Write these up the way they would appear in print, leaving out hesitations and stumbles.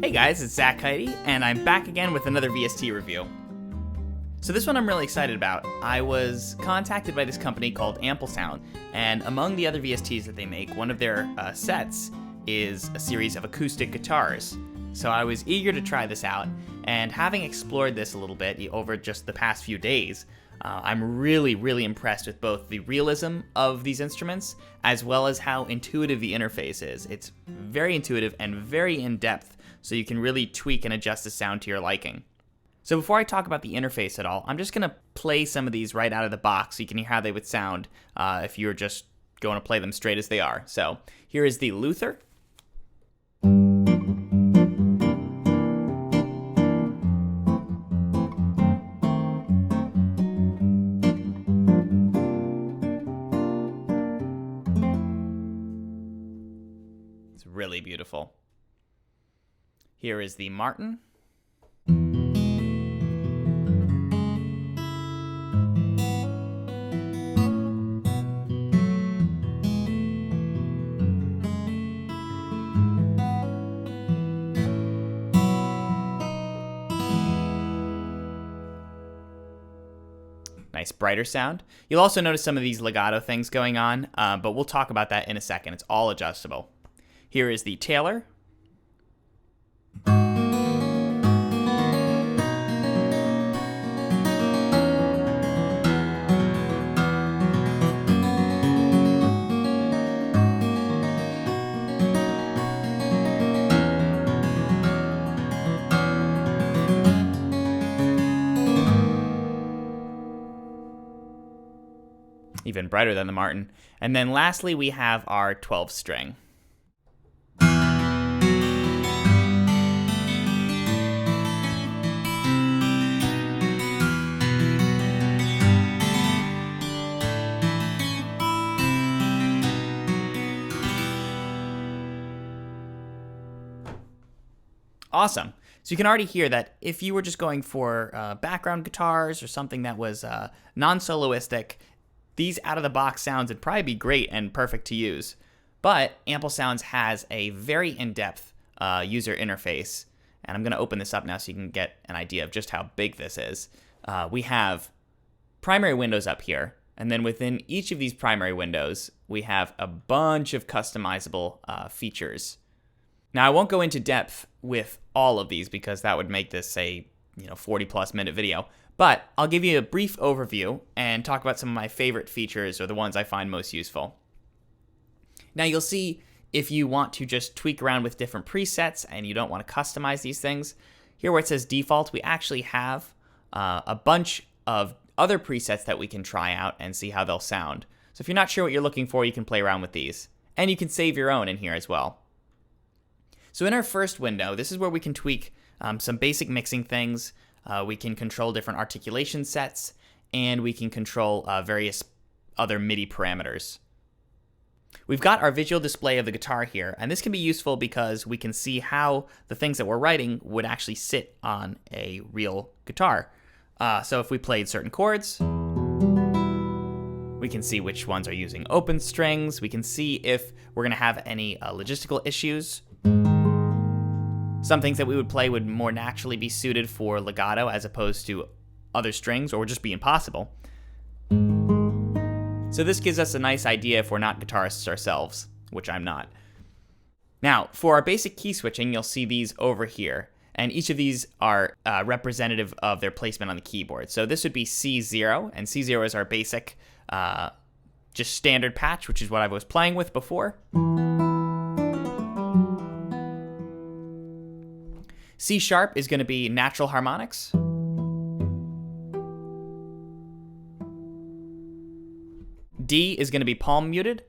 Hey guys, it's Heyde, and I'm back again with another VST review. So this one I'm really excited about. I was contacted by this company called Sound, and among the other VSTs that they make, one of their sets is a series of acoustic guitars. So I was eager to try this out, and having explored this a little bit over just the past few days, I'm really impressed with both the realism of these instruments as well as how intuitive the interface is. It's very intuitive and very in-depth, so you can really tweak and adjust the sound to your liking. So before I talk about the interface at all, I'm just going to play some of these right out of the box so you can hear how they would sound if you were just going to play them straight as they are. So here is the Luther. It's really beautiful. Here is the Martin. Nice brighter sound. You'll also notice some of these legato things going on, but we'll talk about that in a second. It's all adjustable. Here is the Taylor. Even brighter than the Martin. And then lastly, we have our 12 string. Awesome. So you can already hear that if you were just going for background guitars or something that was non-soloistic, these out-of-the-box sounds would probably be great and perfect to use. But Sounds has a very in-depth user interface, and I'm going to open this up now so you can get an idea of just how big this is. We have primary windows up here, and then within each of these primary windows, we have a bunch of customizable features. Now, I won't go into depth with all of these because that would make this a 40-plus minute video. But I'll give you a brief overview and talk about some of my favorite features or the ones I find most useful. Now you'll see if you want to just tweak around with different presets and you don't want to customize these things, here where it says default, we actually have a bunch of other presets that we can try out and see how they'll sound. So if you're not sure what you're looking for, you can play around with these. And you can save your own in here as well. So in our first window, this is where we can tweak some basic mixing things. We can control different articulation sets, and we can control various other MIDI parameters. We've got our visual display of the guitar here, and this can be useful because we can see how the things that we're writing would actually sit on a real guitar. So if we played certain chords, we can see which ones are using open strings. We can see if we're going to have any logistical issues. Some things that we would play would more naturally be suited for legato as opposed to other strings, or would just be impossible. So this gives us a nice idea if we're not guitarists ourselves, which I'm not. Now, for our basic key switching, you'll see these over here, and each of these are representative of their placement on the keyboard. So this would be C0, and C0 is our basic, just standard patch, which is what I was playing with before. C sharp is going to be natural harmonics. D is going to be palm muted.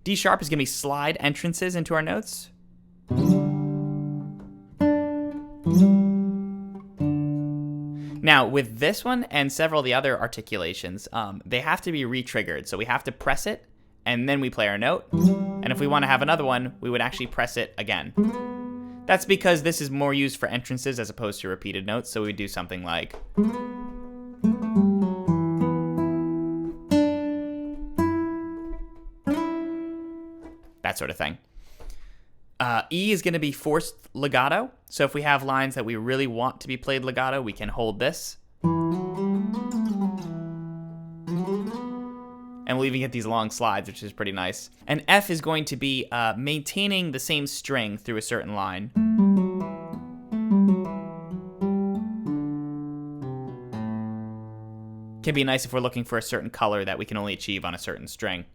D sharp is going to be slide entrances into our notes. Now, with this one and several of the other articulations, they have to be re-triggered. So we have to press it, and then we play our note. And if we want to have another one, we would actually press it again. That's because this is more used for entrances as opposed to repeated notes, so we would do something like... that sort of thing. E is going to be forced legato. So if we have lines that we really want to be played legato, we can hold this. And we'll even get these long slides, which is pretty nice. And F is going to be maintaining the same string through a certain line. Can be nice if we're looking for a certain color that we can only achieve on a certain string.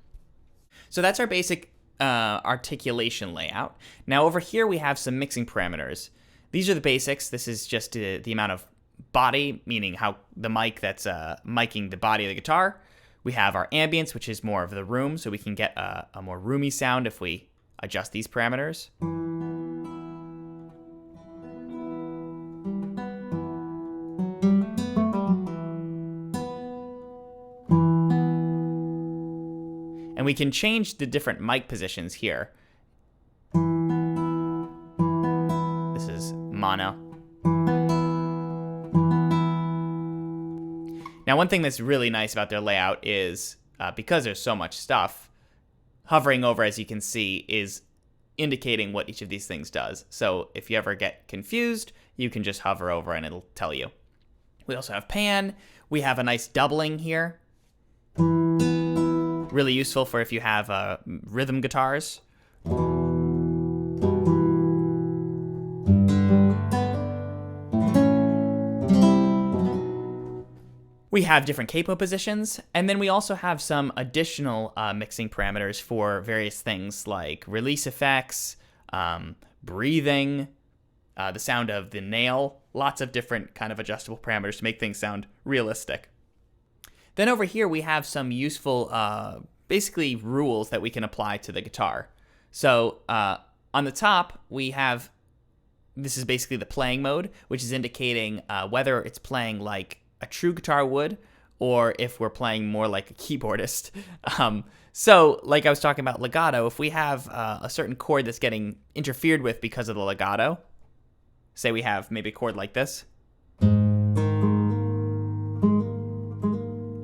So that's our basic articulation layout. Now over here we have some mixing parameters. These are the basics. This is just the amount of body, meaning how the mic that's miking the body of the guitar. We have our ambience, which is more of the room, so we can get a more roomy sound if we adjust these parameters. And we can change the different mic positions here. This is mono. Now, one thing that's really nice about their layout is, because there's so much stuff, hovering over, as you can see, is indicating what each of these things does. So if you ever get confused, you can just hover over and it'll tell you. We also have pan. We have a nice doubling here. Really useful for if you have rhythm guitars. We have different capo positions, and then we also have some additional mixing parameters for various things like release effects, breathing, the sound of the nail, lots of different kind of adjustable parameters to make things sound realistic. Then over here we have some useful, basically rules that we can apply to the guitar. So on the top we have, this is basically the playing mode, which is indicating whether it's playing like a true guitar would, or if we're playing more like a keyboardist. So like I was talking about legato, if we have a certain chord that's getting interfered with because of the legato, say we have maybe a chord like this,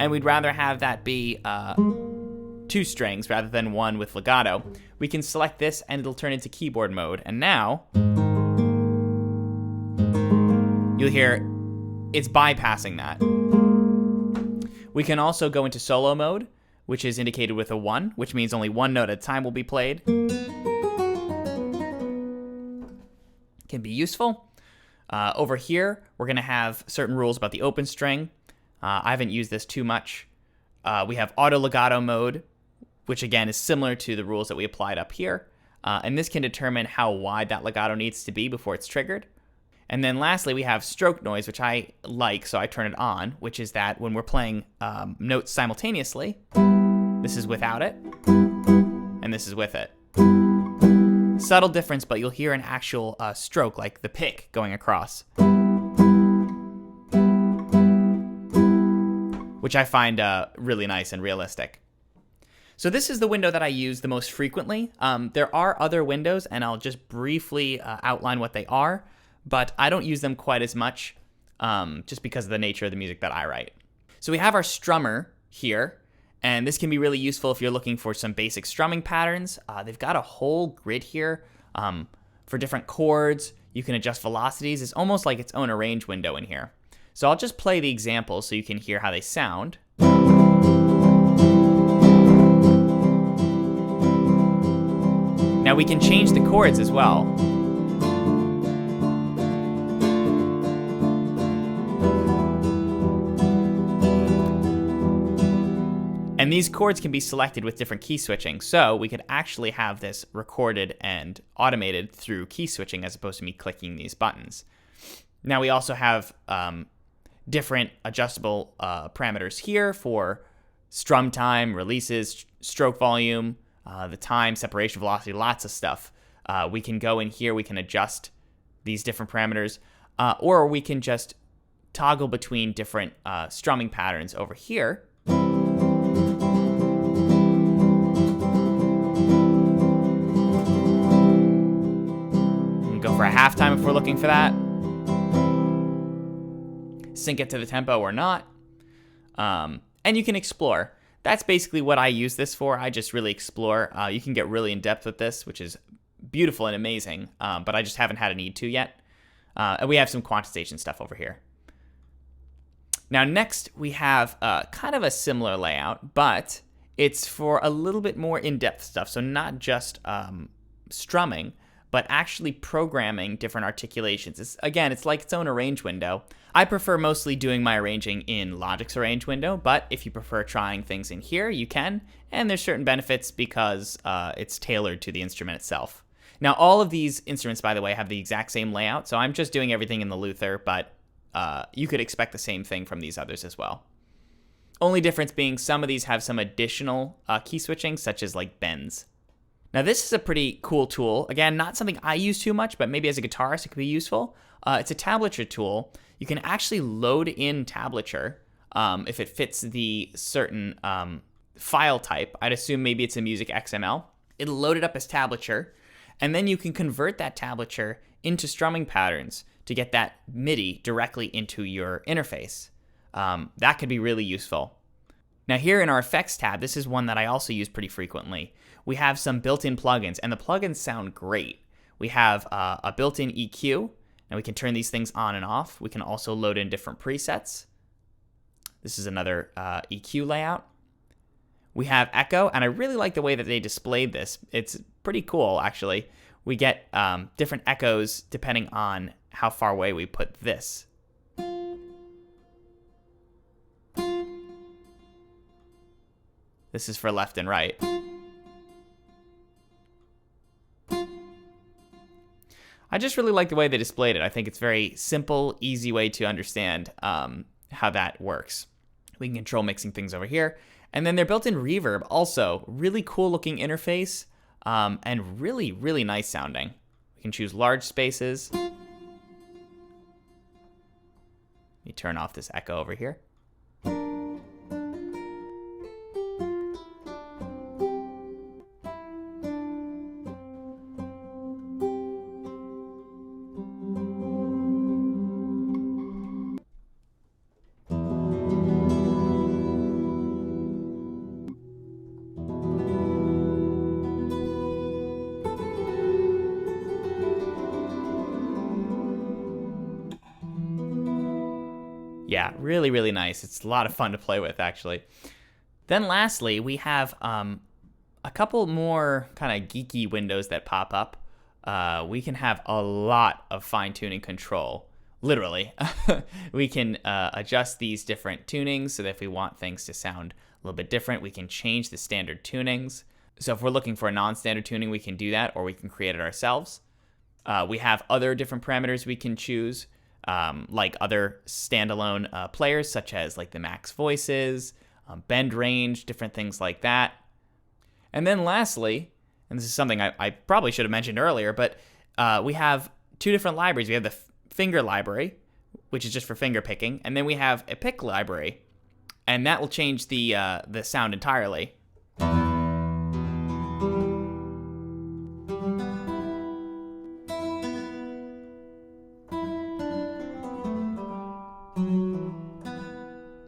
and we'd rather have that be two strings rather than one with legato, we can select this and it'll turn into keyboard mode. And now you'll hear it's bypassing that. We can also go into solo mode, which is indicated with a 1, which means only one note at a time will be played. Can be useful. Over here, we're going to have certain rules about the open string. I haven't used this too much. We have auto legato mode, which again is similar to the rules that we applied up here. And this can determine how wide that legato needs to be before it's triggered. And then lastly, we have stroke noise, which I like, so I turn it on, which is that when we're playing notes simultaneously, this is without it, and this is with it. Subtle difference, but you'll hear an actual stroke, like the pick going across, which I find really nice and realistic. So this is the window that I use the most frequently. There are other windows, and I'll just briefly outline what they are, but I don't use them quite as much just because of the nature of the music that I write. So we have our strummer here, and this can be really useful if you're looking for some basic strumming patterns. They've got a whole grid here for different chords. You can adjust velocities. It's almost like its own arrange window in here. So I'll just play the examples so you can hear how they sound. Now we can change the chords as well. And these chords can be selected with different key switching. So we could actually have this recorded and automated through key switching as opposed to me clicking these buttons. Now we also have different adjustable parameters here for strum time, releases, stroke volume, the time, separation velocity, lots of stuff. We can go in here, we can adjust these different parameters, or we can just toggle between different strumming patterns over here. Go for a halftime if we're looking for that. Sync it to the tempo or not. And you can explore. That's basically what I use this for. I just really explore. You can get really in depth with this, which is beautiful and amazing, but I just haven't had a need to yet. And we have some quantization stuff over here. Now next we have kind of a similar layout, but it's for a little bit more in-depth stuff. So not just strumming, but actually programming different articulations. It's like its own arrange window. I prefer mostly doing my arranging in Logic's arrange window, but if you prefer trying things in here, you can. And there's certain benefits because it's tailored to the instrument itself. Now, all of these instruments, by the way, have the exact same layout, so I'm just doing everything in the Luther, but you could expect the same thing from these others as well. Only difference being some of these have some additional key switching, such as like bends. Now, this is a pretty cool tool. Again, not something I use too much, but maybe as a guitarist it could be useful. It's a tablature tool. You can actually load in tablature if it fits the certain file type. I'd assume maybe it's a music XML. It'll load it up as tablature, and then you can convert that tablature into strumming patterns to get that MIDI directly into your interface. That could be really useful. Now here in our effects tab, this is one that I also use pretty frequently. We have some built-in plugins, and the plugins sound great. We have a built-in EQ, and we can turn these things on and off. We can also load in different presets. This is another EQ layout. We have echo, and I really like the way that they displayed this. It's pretty cool, actually. We get different echoes depending on how far away we put this. This is for left and right. I just really like the way they displayed it. I think it's very simple, easy way to understand how that works. We can control mixing things over here. And then their built-in reverb, also really cool looking interface and really, really nice sounding. We can choose large spaces. Let me turn off this echo over here. Yeah, really, really nice. It's a lot of fun to play with, actually. Then lastly, we have a couple more kind of geeky windows that pop up. We can have a lot of fine-tuning control, literally. We can adjust these different tunings so that if we want things to sound a little bit different, we can change the standard tunings. So if we're looking for a non-standard tuning, we can do that, or we can create it ourselves. We have other different parameters we can choose. Like other standalone players, such as like the max voices, bend range, different things like that. And then lastly, and this is something I probably should have mentioned earlier, but we have two different libraries. We have the finger library, which is just for finger picking, and then we have a pick library, and that will change the sound entirely.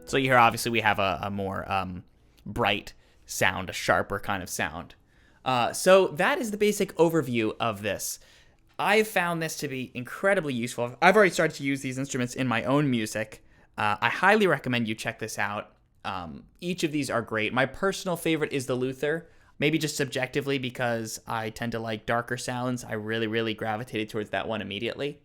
So here, obviously, we have a more bright sound, a sharper kind of sound. So that is the basic overview of this. I've found this to be incredibly useful. I've already started to use these instruments in my own music. I highly recommend you check this out. Each of these are great. My personal favorite is the Luther, maybe just subjectively because I tend to like darker sounds. I really, really gravitated towards that one immediately.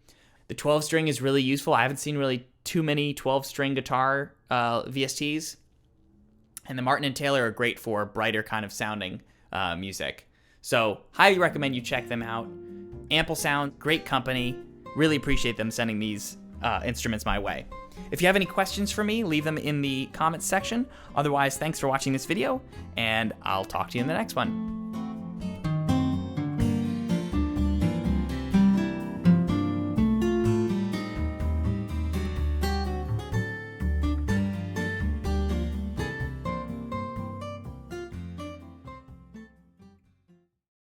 The 12-string is really useful. I haven't seen really too many 12-string guitar VSTs. And the Martin and Taylor are great for brighter kind of sounding music. So highly recommend you check them out. Ample sound, great company. Really appreciate them sending these instruments my way. If you have any questions for me, leave them in the comments section. Otherwise, thanks for watching this video, and I'll talk to you in the next one.